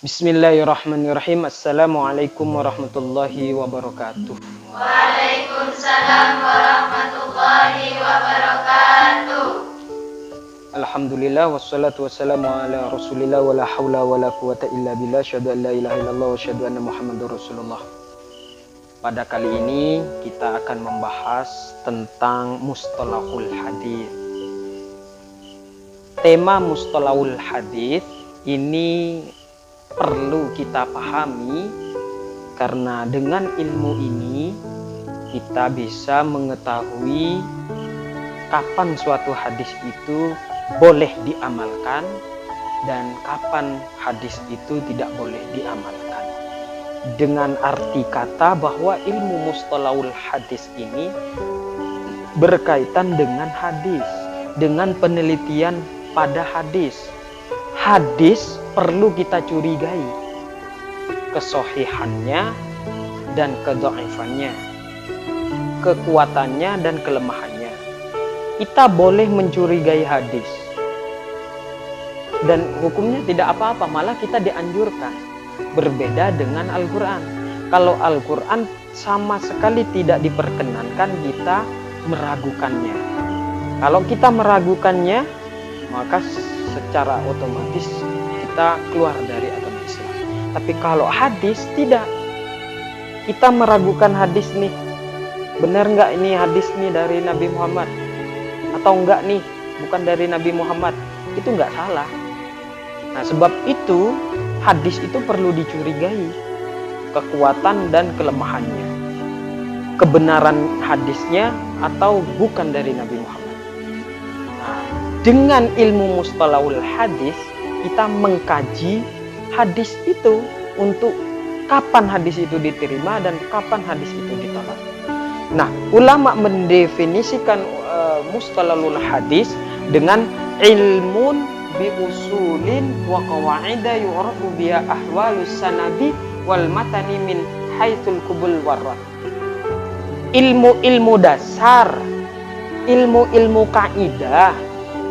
Bismillahirrahmanirrahim. Assalamualaikum warahmatullahi wabarakatuh. Waalaikumsalam warahmatullahi wabarakatuh. Alhamdulillah wassalatu wassalamu ala Rasulillah wala haula wala quwata illa billah. Syahadu an la ilaha illallah wa syahadu anna Muhammadur Rasulullah. Pada kali ini kita akan membahas tentang mustalahul hadis. Tema mustalahul hadis ini perlu kita pahami karena dengan ilmu ini kita bisa mengetahui kapan suatu hadis itu boleh diamalkan dan kapan hadis itu tidak boleh diamalkan. Dengan arti kata bahwa ilmu mustalahul hadis ini berkaitan dengan hadis, dengan penelitian pada hadis. Hadis perlu kita curigai kesohihannya dan kedhaifannya, kekuatannya dan kelemahannya. Kita boleh mencurigai hadis dan hukumnya tidak apa-apa, malah kita dianjurkan. Berbeda dengan Al-Quran. Kalau Al-Quran sama sekali tidak diperkenankan kita meragukannya. Kalau kita meragukannya, maka secara otomatis kita keluar dari agama Islam. Tapi kalau hadis tidak, kita meragukan hadis nih, benar nggak ini hadis nih dari Nabi Muhammad atau enggak nih bukan dari Nabi Muhammad, itu nggak salah. Nah, sebab itu hadis itu perlu dicurigai kekuatan dan kelemahannya, kebenaran hadisnya atau bukan dari Nabi Muhammad. Nah, dengan ilmu mustalahul hadis kita mengkaji hadis itu untuk kapan hadis itu diterima dan kapan hadis itu ditolak. Nah, ulama mendefinisikan mustalahul hadis dengan ilmun bi usulin wa qawaida yu'rafu biha ahwalus sanadi wal matani min haitsul qubul warrad. Ilmu-ilmu dasar, ilmu-ilmu kaidah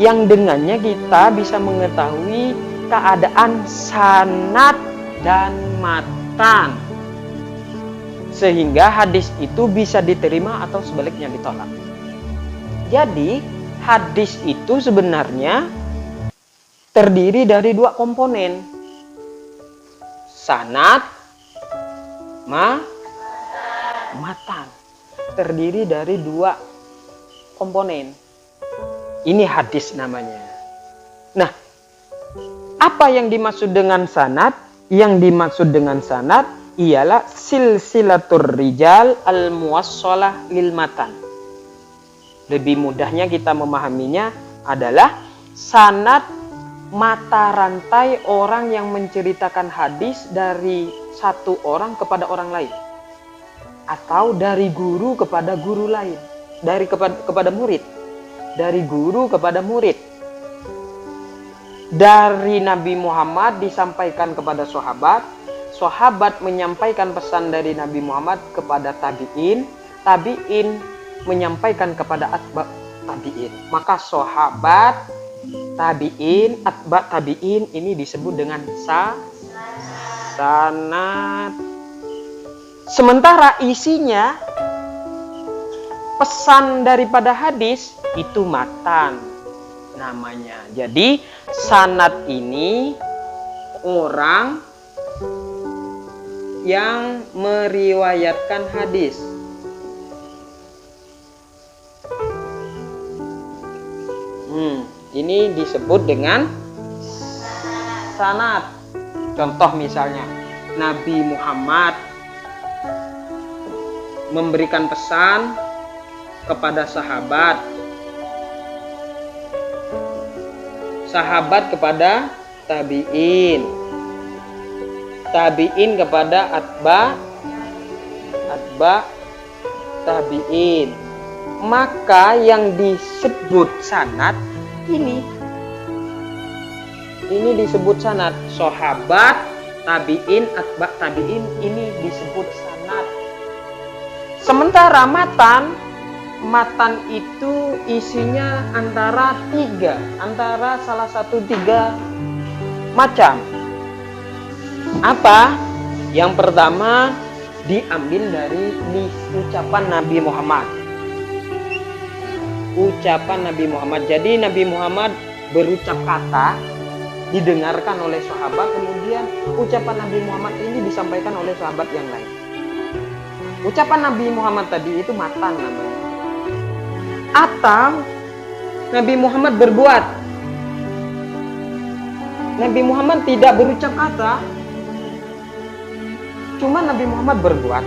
yang dengannya kita bisa mengetahui keadaan sanad dan matan, sehingga hadis itu bisa diterima atau sebaliknya ditolak. Jadi hadis itu sebenarnya terdiri dari dua komponen, sanad, matan. Terdiri dari dua komponen. Ini hadis namanya. Nah, apa yang dimaksud dengan sanad? Yang dimaksud dengan sanad ialah silsilatur rijal al-muwassalah lil matan. Lebih mudahnya kita memahaminya adalah sanad mata rantai orang yang menceritakan hadis dari satu orang kepada orang lain, atau dari guru kepada guru lain, kepada murid, dari guru kepada murid, dari Nabi Muhammad disampaikan kepada sahabat, sahabat menyampaikan pesan dari Nabi Muhammad kepada tabi'in, tabi'in menyampaikan kepada atba' tabi'in. Maka sahabat, tabi'in, atba' tabi'in ini disebut dengan sanad. Sementara isinya, pesan daripada hadis itu matan namanya. Jadi sanad ini orang yang meriwayatkan hadis. Ini disebut dengan sanad. Contoh misalnya, Nabi Muhammad memberikan pesan kepada sahabat, sahabat kepada tabi'in, tabi'in kepada atba' tabi'in. Maka yang disebut sanad ini disebut sanad. Sahabat, tabi'in, atba' tabi'in ini disebut sanad. Sementara matan itu isinya antara salah satu tiga macam. Apa? Yang pertama diambil dari ucapan Nabi Muhammad. Ucapan Nabi Muhammad. Jadi Nabi Muhammad berucap kata, didengarkan oleh sahabat, kemudian ucapan Nabi Muhammad ini disampaikan oleh sahabat yang lain. Ucapan Nabi Muhammad tadi itu matan namanya. Atau Nabi Muhammad berbuat. Nabi Muhammad tidak berucap kata, cuma Nabi Muhammad berbuat,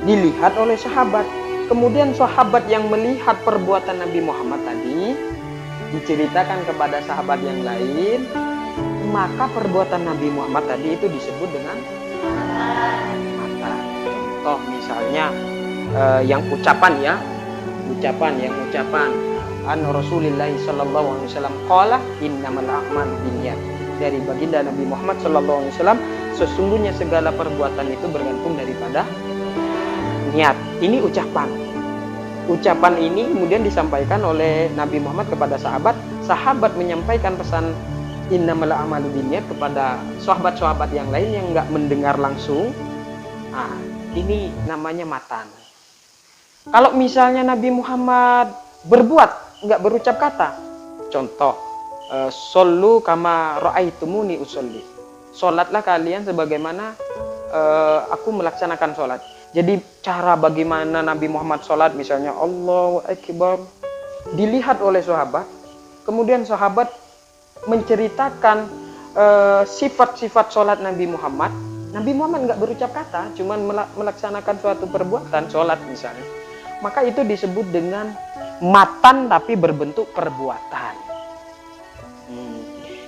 dilihat oleh sahabat. Kemudian sahabat yang melihat perbuatan Nabi Muhammad tadi diceritakan kepada sahabat yang lain, maka perbuatan Nabi Muhammad tadi itu disebut dengan matan. Contoh misalnya yang ucapan ya, ucapan an Rasulillah sallallahu alaihi wasallam qala innamal a'malu binniyat. Dari baginda Nabi Muhammad sallallahu alaihi wasallam, sesungguhnya segala perbuatan itu bergantung daripada niat. Ini ucapan. Ucapan ini kemudian disampaikan oleh Nabi Muhammad kepada sahabat. Sahabat menyampaikan pesan innamal a'malu binniyat kepada sahabat-sahabat yang lain yang enggak mendengar langsung. Nah, ini namanya matan. Kalau misalnya Nabi Muhammad berbuat, enggak berucap kata. Contoh, shollu kama ra'aitumuni usolli. Salatlah kalian sebagaimana aku melaksanakan salat. Jadi cara bagaimana Nabi Muhammad sholat, misalnya Allahu Akbar, dilihat oleh sahabat. Kemudian sahabat menceritakan sifat-sifat sholat Nabi Muhammad. Nabi Muhammad nggak berucap kata, cuman melaksanakan suatu perbuatan, sholat misalnya. Maka itu disebut dengan matan tapi berbentuk perbuatan.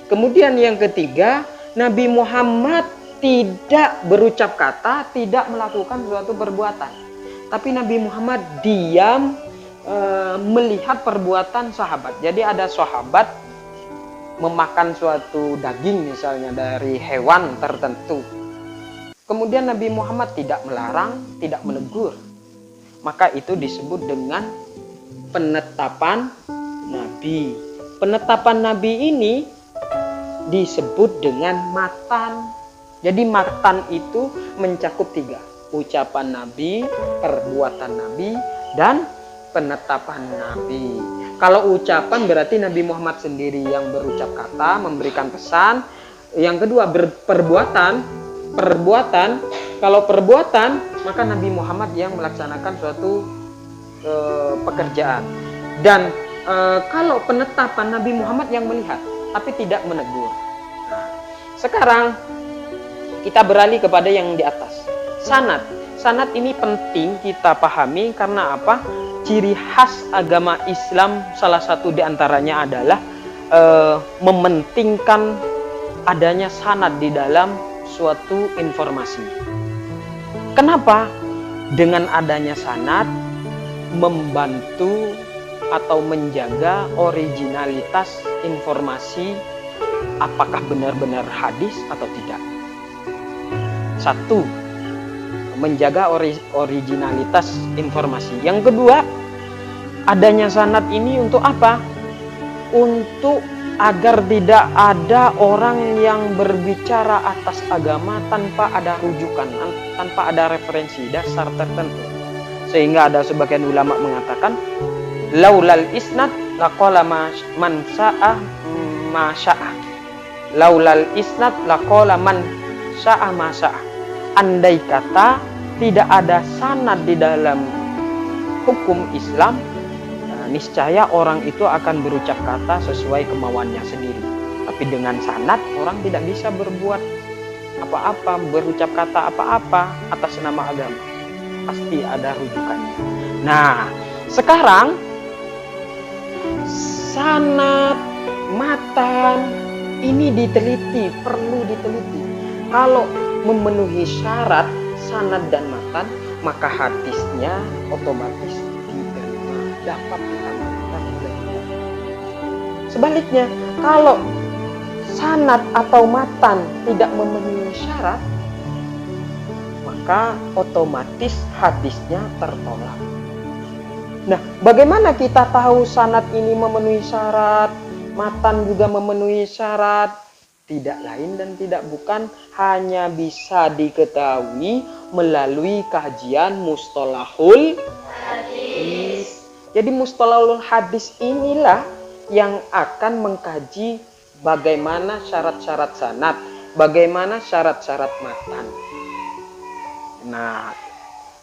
Kemudian yang ketiga, Nabi Muhammad tidak berucap kata, tidak melakukan suatu perbuatan. Tapi Nabi Muhammad diam melihat perbuatan sahabat. Jadi ada sahabat memakan suatu daging misalnya dari hewan tertentu. Kemudian Nabi Muhammad tidak melarang, tidak menegur. Maka itu disebut dengan penetapan Nabi. Penetapan Nabi ini disebut dengan matan. Jadi matan itu mencakup 3. Ucapan Nabi, perbuatan Nabi, dan penetapan Nabi. Kalau ucapan berarti Nabi Muhammad sendiri yang berucap kata, memberikan pesan. Yang kedua perbuatan. Kalau perbuatan, maka Nabi Muhammad yang melaksanakan suatu pekerjaan. Dan kalau penetapan, Nabi Muhammad yang melihat, tapi tidak menegur. Nah, sekarang kita beralih kepada yang di atas. Sanad. Sanad ini penting kita pahami karena apa? Ciri khas agama Islam salah satu diantaranya adalah mementingkan adanya sanad di dalam suatu informasi. Kenapa? Dengan adanya sanad membantu atau menjaga originalitas informasi, apakah benar-benar hadis atau tidak. 1, menjaga originalitas informasi. Yang kedua, adanya sanad ini untuk apa? Untuk agar tidak ada orang yang berbicara atas agama tanpa ada rujukan, tanpa ada referensi dasar tertentu. Sehingga ada sebagian ulama mengatakan, laulal isnad laqala man sa'ah ma sa'ah. Laulal isnad laqala man sa'ah ma sa'ah. Andai kata tidak ada sanad di dalam hukum Islam, niscaya orang itu akan berucap kata sesuai kemauannya sendiri. Tapi dengan sanad orang tidak bisa berbuat apa-apa, berucap kata apa-apa atas nama agama. Pasti ada rujukannya. Nah, sekarang sanad, matan ini diteliti, perlu diteliti. Kalau memenuhi syarat sanad dan matan, maka hadisnya otomatis diterima, dapat diamalkan oleh kita. Sebaliknya, kalau sanad atau matan tidak memenuhi syarat, maka otomatis hadisnya tertolak. Nah, bagaimana kita tahu sanad ini memenuhi syarat, matan juga memenuhi syarat? tidak lain dan tidak bukan hanya bisa diketahui melalui kajian mustalahul hadis. Jadi mustalahul hadis inilah yang akan mengkaji bagaimana syarat-syarat sanad, bagaimana syarat-syarat matan. Nah,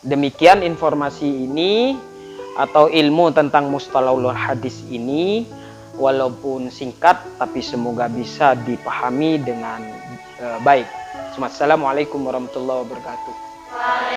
demikian informasi ini atau ilmu tentang mustalahul hadis ini, walaupun singkat tapi semoga bisa dipahami dengan baik. Assalamualaikum warahmatullahi wabarakatuh.